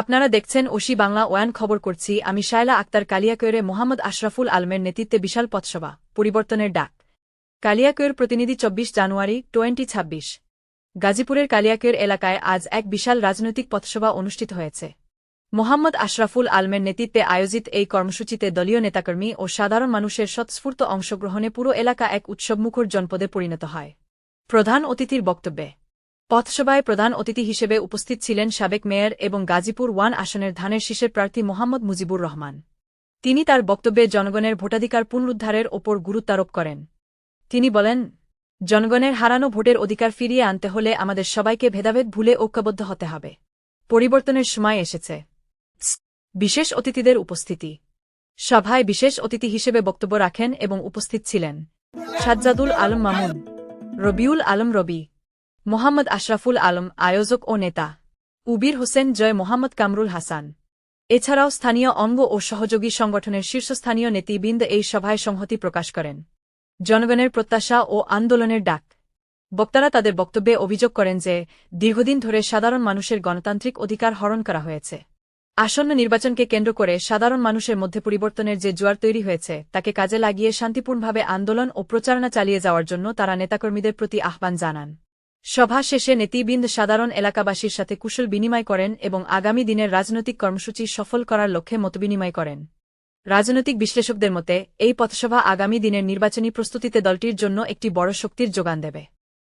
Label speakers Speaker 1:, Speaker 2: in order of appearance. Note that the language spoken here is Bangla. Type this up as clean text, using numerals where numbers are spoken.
Speaker 1: আপনারা দেখছেন ওশি বাংলা ওয়ান খবর করছি আমি শায়লা আক্তার কালিয়াকৈরে মোহাম্মদ আশরাফুল আলমের নেতৃত্বে বিশাল পথসভা পরিবর্তনের ডাক কালিয়াকৈর প্রতিনিধি ২৪ জানুয়ারি 2026 গাজীপুরের কালিয়াকৈর এলাকায় আজ এক বিশাল রাজনৈতিক পথসভা অনুষ্ঠিত হয়েছে। মোহাম্মদ আশরাফুল আলমের নেতৃত্বে আয়োজিত এই কর্মসূচিতে দলীয় নেতাকর্মী ও সাধারণ মানুষের স্বতঃস্ফূর্ত অংশগ্রহণে পুরো এলাকা এক উৎসবমুখর জনপদে পরিণত হয়। প্রধান অতিথির বক্তব্যে পথসভায় প্রধান অতিথি হিসেবে উপস্থিত ছিলেন সাবেক মেয়র এবং গাজীপুর 1 আসনের ধানের শীষের প্রার্থী মোহাম্মদ মুজিবুর রহমান। তিনি তার বক্তব্যে জনগণের ভোটাধিকার পুনরুদ্ধারের ওপর গুরুত্বারোপ করেন। তিনি বলেন, জনগণের হারানো ভোটের অধিকার ফিরিয়ে আনতে হলে আমাদের সবাইকে ভেদাভেদ ভুলে ঐক্যবদ্ধ হতে হবে। পরিবর্তনের সময় এসেছে। বিশেষ অতিথিদের উপস্থিতি সভায় বিশেষ অতিথি হিসেবে বক্তব্য রাখেন এবং উপস্থিত ছিলেন সাজ্জাদুল আলম মামুন, রবিউল আলম রবি, মোহাম্মদ আশরাফুল আলম আয়োজক ও নেতা, উবির হোসেন জয়, মোহাম্মদ কামরুল হাসান। এছাড়াও স্থানীয় অঙ্গ ও সহযোগী সংগঠনের শীর্ষস্থানীয় নেতৃবৃন্দ এই সভায় সংহতি প্রকাশ করেন। জনগণের প্রত্যাশা ও আন্দোলনের ডাক বক্তারা তাদের বক্তব্যে অভিযোগ করেন যে দীর্ঘদিন ধরে সাধারণ মানুষের গণতান্ত্রিক অধিকার হরণ করা হয়েছে। আসন্ন নির্বাচনকে কেন্দ্র করে সাধারণ মানুষের মধ্যে পরিবর্তনের যে জোয়ার তৈরি হয়েছে তাকে কাজে লাগিয়ে শান্তিপূর্ণভাবে আন্দোলন ও প্রচারণা চালিয়ে যাওয়ার জন্য তারা নেতাকর্মীদের প্রতি আহ্বান জানান। সভা শেষে নেতৃবৃন্দ সাধারণ এলাকাবাসীর সাথে কুশল বিনিময় করেন এবং আগামী দিনের রাজনৈতিক কর্মসূচি সফল করার লক্ষ্যে মতবিনিময় করেন। রাজনৈতিক বিশ্লেষকদের মতে এই পথসভা আগামী দিনের নির্বাচনী প্রস্তুতিতে দলটির জন্য একটি বড় শক্তির যোগান দেবে।